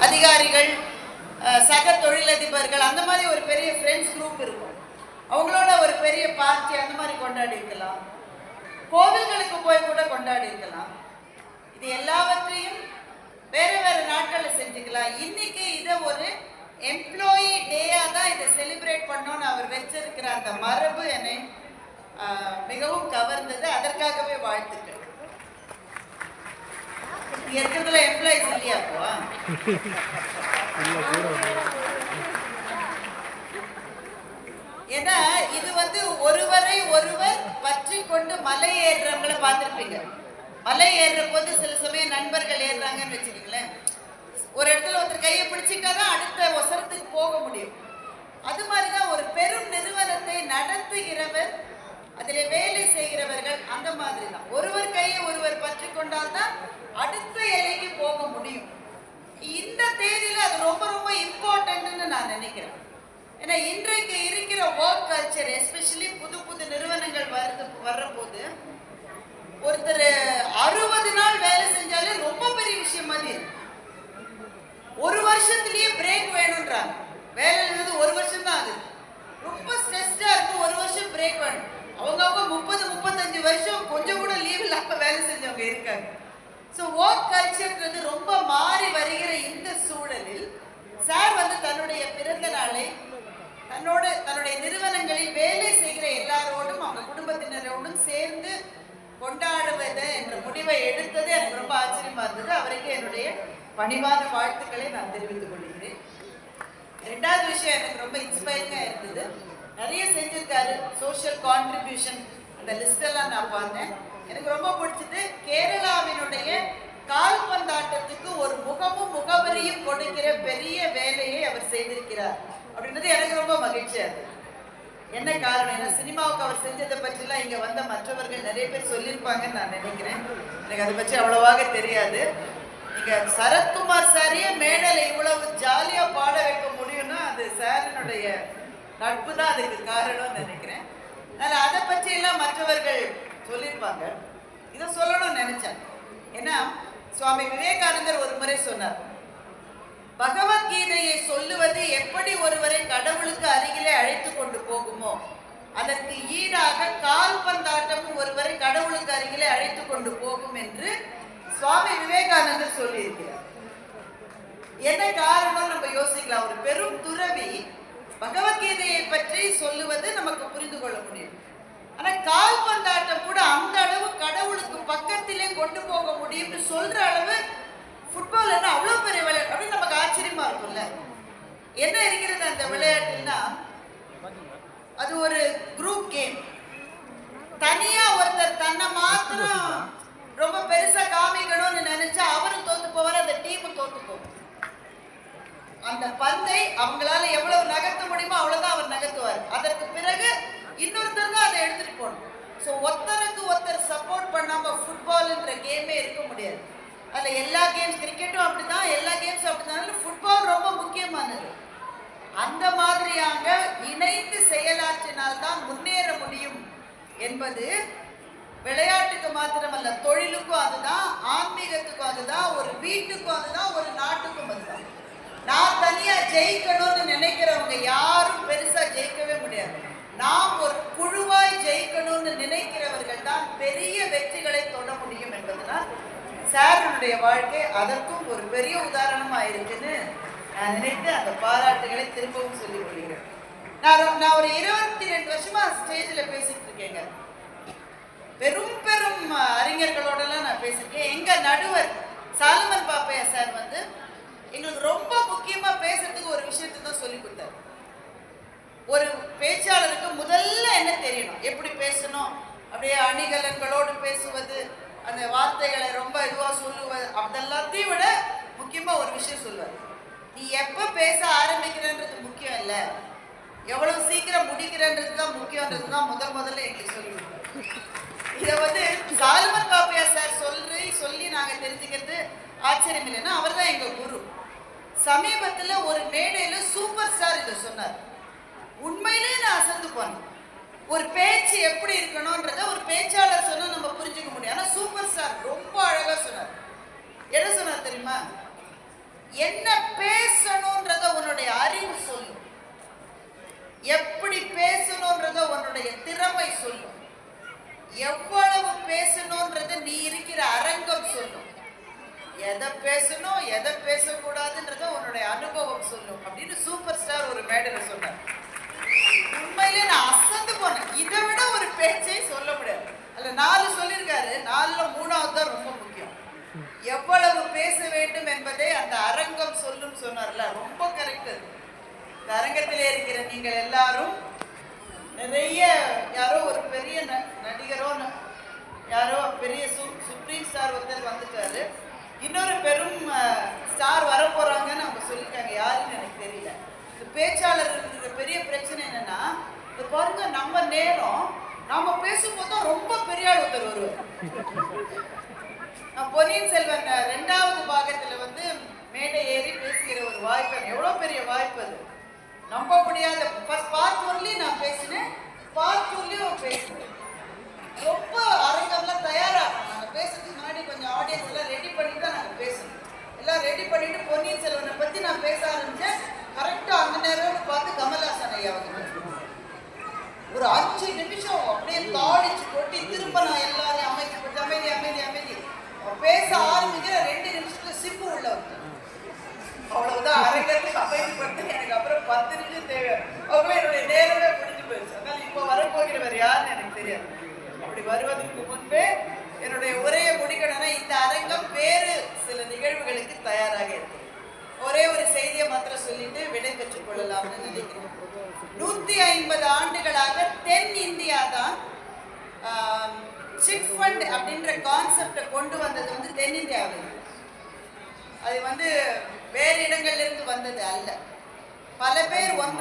அதிகாரிகள், சக தொழிலதிபர்கள், அந்த மாதிரி ஒரு பெரிய ஃப்ரெண்ட்ஸ் குரூப் இருக்கும். அவங்களோட ஒரு பெரிய பார்ட்டி அந்த மாதிரி கொண்டாடி இருக்கலாம். கோவில்களுக்கு போய் கூட கொண்டாடி இருக்கலாம். இது எல்லாவற்றையும் வேற வேற நாட்களில் செஞ்சுக்கலாம். இன்னைக்கு இதை ஒரு எம்ப்ளாயி டேயா தான் இதை செலிப்ரேட் பண்ணோன்னு அவர் வச்சிருக்கிற அந்த மரபு என்னை மிகவும் கவர்ந்தது. அதற்காகவே வாழ்த்துக்கள். இருக்கிறதுல எம்ப்ளாயிஸ் இல்லையாப்போ? ஏன்னா இது ஒருவரை ஒருவர் பற்றி கொண்டு மலை ஏறுறவங்களை பார்த்துருப்பீங்க. மலை ஏறுற போது சில சமயம் நண்பர்கள் ஏறுறாங்கன்னு வச்சுக்கீங்களேன், ஒரு இடத்துல ஒருத்தர் கையை பிடிச்சிட்டாதான் அடுத்த ஒசரத்துக்கு போக முடியும். அது மாதிரிதான் ஒரு பெரும் நிறுவனத்தை நடத்துகிறவர், அதில் வேலை செய்கிறவர்கள் அந்த மாதிரி தான். ஒருவர் கையை ஒருவர் பற்றி கொண்டால்தான் அடுத்த எல்லைக்கு போக முடியும். இந்த தேதியில் அது ரொம்ப ரொம்ப இம்பார்ட்டன்ட்னு நான் நினைக்கிறேன். ஏன்னா இன்றைக்கு இருக்கிற ஒர்க் கல்ச்சர், எஸ்பெஷலி புது புது நிறுவனங்கள் வர்றபோது ஒருத்தர் 60 நாள் வேலை செஞ்சாலே ரொம்ப பெரிய விஷயம் மாதிரி ஒரு வருஷத்துலயே பிரேக் வேணும்ன்றாங்க. வேலை இருந்தது ஒரு வருஷம் தான் ஆகுது, ரொம்ப ஸ்ட்ரெஸ்டா இருக்கும். ஒரு வருஷம் பிரேக் வேணும். அவங்க 30-35 வருஷம் கொஞ்சம் கூட லீவ் இல்லாம வேலை செஞ்சவங்க இருக்காங்க. ஸோ ஒர்க் கல்ச்சர்ன்றது ரொம்ப மாறி வருகிற இந்த சூழலில் சார் தன்னுடைய பிறந்த நாளை தன்னுடைய நிறுவனங்களில் வேலை செய்கிற எல்லாரோடும் அவங்க குடும்பத்தினரோடும் சேர்ந்து கொண்டாடுவது என்ற முடிவை எடுத்தது எனக்கு ரொம்ப ஆச்சரியமா இருந்தது. அவருக்கு என்னுடைய பணிவான வாழ்த்துக்களை நான் தெரிவித்துக் கொள்கிறேன். ரெண்டாவது விஷயம் எனக்கு ரொம்ப இன்ஸ்பைரிங்கா இருந்தது. நிறைய செஞ்சிருக்காரு சோஷியல் கான்ட்ரிபியூஷன், அந்த லிஸ்ட் எல்லாம் நான் பார்த்தேன். எனக்கு ரொம்ப பிடிச்சது, கேரளாவினுடைய கால்பந்தாட்டத்துக்கு ஒரு முகமும் முகவரியும் கொடுக்கிற பெரிய வேலையை அவர் செய்திருக்கிறார் அப்படின்றது எனக்கு ரொம்ப மகிழ்ச்சியா இருக்கு. என்ன காரணம்? ஏன்னா சினிமாவுக்கு அவர் செஞ்சதை பற்றிலாம் இங்க வந்த மற்றவர்கள் நிறைய பேர் சொல்லியிருப்பாங்கன்னு நான் நினைக்கிறேன். எனக்கு அதை பற்றி அவ்வளவாக தெரியாது. நீங்க சரத்குமார் சாரையே மேடையில் இவ்வளவு ஜாலியா பாட வைக்க முடியும்னா அது சாரினுடைய நட்பு தான் அதுக்கு காரணம்னு நினைக்கிறேன். அதனால அதை பற்றி எல்லாம் மற்றவர்கள் சொல்லியிருப்பாங்க. இதை சொல்லணும்னு நினைச்சேன். ஏன்னா சுவாமி விவேகானந்தர் ஒரு முறை சொன்னார், பகவத்கீதையை சொல்லுவது எப்படி ஒருவரை கடவுளுக்கு அருகிலே அழைத்து கொண்டு போகுமோ அதற்கு ஈடாக கால்பந்தாட்டமும் ஒருவரை கடவுளுக்கு அருகிலே அழைத்து கொண்டு போகும் என்று சுவாமி விவேகானந்தர் சொல்லியிருக்கிறார். என்ன காரணம் நம்ம யோசிக்கலாம். ஒரு பெரும் துறவி பகவத்கீதையை பற்றி சொல்லுவது நமக்கு புரிந்து கொள்ள முடியும். ஆனா கால்பந்தாட்டம் கூட அந்த அளவு கடவுளுக்கு பக்கத்திலே கொண்டு போக முடியும்னு சொல்ற அளவு ஃபுட்பால் என்ன அவ்வளவு பெரிய விளையாட்டு அப்படின்னு நமக்கு ஆச்சரியமா இருக்கும்ல. என்ன இருக்கிறது அந்த விளையாட்டுன்னா, அது ஒரு குரூப் கேம். தனியா ஒருத்தர் தன்னை மாத்திரம் ரொம்ப பெருசா காமிக்கணும்னு நினைச்சா அவரும் தோத்து போவார், அந்த டீமும் தோத்து போகும். அந்த பந்தை அவங்களால எவ்வளவு நகர்த்த முடியுமோ அவ்வளவுதான் அவர் நகர்த்துவார். அதற்கு பிறகு இன்னொருத்தர் தான் அதை எடுத்துட்டு போகணும். ஸோ ஒருத்தருக்கு ஒருத்தர் சப்போர்ட் பண்ணாம ஃபுட்பால்ன்ற கேமே இருக்க முடியாது. அதில் எல்லா கேம்ஸ், கிரிக்கெட்டும் அப்படிதான், எல்லா கேம்ஸும் அப்படிதான். ஃபுட்பால் ரொம்ப முக்கியமானது. அந்த மாதிரியாக இணைந்து செயலாற்றினால்தான் முன்னேற முடியும் என்பது விளையாட்டுக்கு மாத்திரமல்ல, தொழிலுக்கும் அதுதான், ஆன்மீகத்துக்கும் அதுதான், ஒரு வீட்டுக்கும் அதுதான், ஒரு நாட்டுக்கும் அதுதான். நான் தனியா ஜெயிக்கணும்னு நினைக்கிறவங்க யாரும் பெருசா ஜெயிக்கவே முடியாது. நாம் ஒரு குழுவாய் ஜெயிக்கணும்னு நினைக்கிறவர்கள் தான் பெரிய வெற்றிகளை தொட முடியும் என்பதுதான் சாருடைய வாழ்க்கை அதற்கும் ஒரு பெரிய உதாரணமா இருக்குன்னு நான் நினைத்து அந்த பாராட்டுகளை திரும்பவும் சொல்லிக் கொள்கிறேன். நான் ஒரு 22 வருஷமா ஸ்டேஜில் பேசிட்டு இருக்கேங்க. பெரும் பெரும் அறிஞர்களோடலாம் நான் பேசியிருக்கேன். எங்க நடுவர் சாலமன் பாப்பையா சார் எங்களுக்கு ரொம்ப முக்கியமா பேசுறதுக்கு ஒரு விஷயத்தை தான் சொல்லி கொடுத்தாரு. ஒரு பேச்சாளருக்கு முதல்ல என்ன தெரியணும், எப்படி பேசணும், அப்படியே அணிகலன்களோடு பேசுவது, அந்த வார்த்தைகளை ரொம்ப இதுவா சொல்லுவது, அதெல்லாத்தையும் விட முக்கியமா ஒரு விஷயம் சொல்லுவார். நீ எப்ப பேச ஆரம்பிக்கிறன்றது முக்கியம் இல்ல, எவ்வளவு சீக்கிரம் முடிக்கிறன்றது தான் முக்கியன்றது தான் முதல்ல எங்களுக்கு சொல்லுவோம். இதை சாலமன் பாப்பையா சார் சொல்லி நாங்க தெரிஞ்சுக்கிறது ஆச்சரியம் இல்லைன்னா அவர் தான் எங்க குரு. சமீபத்துல ஒரு மேடையில சூப்பர் ஸ்டார் இதை சொன்னார். உண்மையிலே நான் அசந்து போனேன். ஒரு பேச்சு எப்படி இருக்கணும்ன்றத ஒரு பேச்சாளர் சொன்னா நம்ம புரிஞ்சுக்க முடியும். ஆனா சூப்பர் ஸ்டார் ரொம்ப அழகா சொன்னார். என்ன சொன்னார் தெரியுமா? என்ன பேசணும்ன்றத உன்னுடைய அறிவு சொல்லும். எப்படி பேசணும்ன்றத உன்னுடைய திறமை சொல்லும். எவ்வளவு பேசணும்ன்றது நீ இருக்கிற அரங்கம் சொல்லும். எதை பேசணும் எதை பேசக்கூடாதுன்றத உன்னுடைய அனுபவம் சொல்லும் அப்படின்னு சூப்பர் ஸ்டார் ஒரு மேடையில் சொன்னார். உண்மையிலே நான் அசந்து போனேன். இதை விட ஒரு பேச்சை சொல்ல முடியாது. அல்ல 4 சொல்லியிருக்காரு, 4ல 3வது தான் ரொம்ப முக்கியம். எவ்வளவு பேச வேண்டும் என்பதை அந்த அரங்கம் சொல்லும் சொன்னார்ல, ரொம்ப கரெக்ட். இந்த அரங்கத்திலே இருக்கிற நீங்கள் எல்லாரும் நிறைய யாரோ ஒரு பெரிய நடிகரோ யாரோ பெரிய சுப்ரீம் ஸ்டார் ஒருத்தர் வந்துட்டாரு. இன்னொரு பெரும் ஸ்டார் வரப்போறாங்கன்னு அவங்க சொல்லியிருக்காங்க. யாருன்னு எனக்கு தெரியல. இந்த பேச்சாளர்களுக்கு பெரிய பிரச்சனை என்னன்னா, இது பாருங்க, நம்ம நேரம் நாம பேசும்போது ரொம்ப பெரிய ஆள் ஒருத்தர் வருவார். நான் பொன்னியின் செல்வன் 2வது பாகத்துல வந்து மேடை ஏறி பேசுகிற ஒரு வாய்ப்பு, எவ்வளவு பெரிய வாய்ப்பு அது, நம்ப முடியாத. பார்ட் 1லயும் நான் பேசினேன், பார்ட் 2லயும் பேசினேன். ரொம்ப அரங்கம்லாம் தயாராகும். நாங்கள் பேசுறதுக்கு முன்னாடி கொஞ்சம் ஆடியன்ஸ் எல்லாம் ரெடி பண்ணிட்டு தான் நாங்கள் பேசணும். எல்லாம் ரெடி பண்ணிட்டு பொன்னியின் செல்வனை பற்றி நான் பேச ஆரம்பித்தேன். கரெக்டாக அந்த நேரம்னு பார்த்து கமல்ஹாசன் ஐயா வந்து ஒரு 5 நிமிஷம் அப்படியே தாடிச்சு கொட்டி திரும்ப நான் எல்லாரையும் அமைதி அமைதி அமைதி பேச ஆரம்பிக்கிற 2 நிமிஷத்துல சிம்பு உள்ள வந்து அவ்வளவுதான் அரங்கத்துக்கு அமைதிப்படுத்த. எனக்கு அப்புறம் 10 நிமிஷம் தேவை. அப்புறம் என்னுடைய நேரமே முடிஞ்சு போயிடுச்சு. அதனால இப்போ வரப்போகிறவர் யாருன்னு எனக்கு தெரியாது. அப்படி வருவதற்கு முன்பே என்னுடைய உரையை முடிக்கணும்னா இந்த அரங்கம் வேறு சில நிகழ்வுகளுக்கு தயாராக இருக்கு. ஒரே ஒரு செய்தியை மாத்திரம் சொல்லிட்டு விடை பெற்றுக் கொள்ளலாம்னு நினைக்கிறேன். 150 ஆண்டுகளாக தென் இந்தியா தான் சிட் ஃபண்ட் அப்படின்ற கான்செப்டை கொண்டு வந்தது வந்து தென்னிந்தியாவில். அது வந்து வேறு இடங்கள்ல இருந்து வந்தது அல்ல. பல பேர் ஒன்று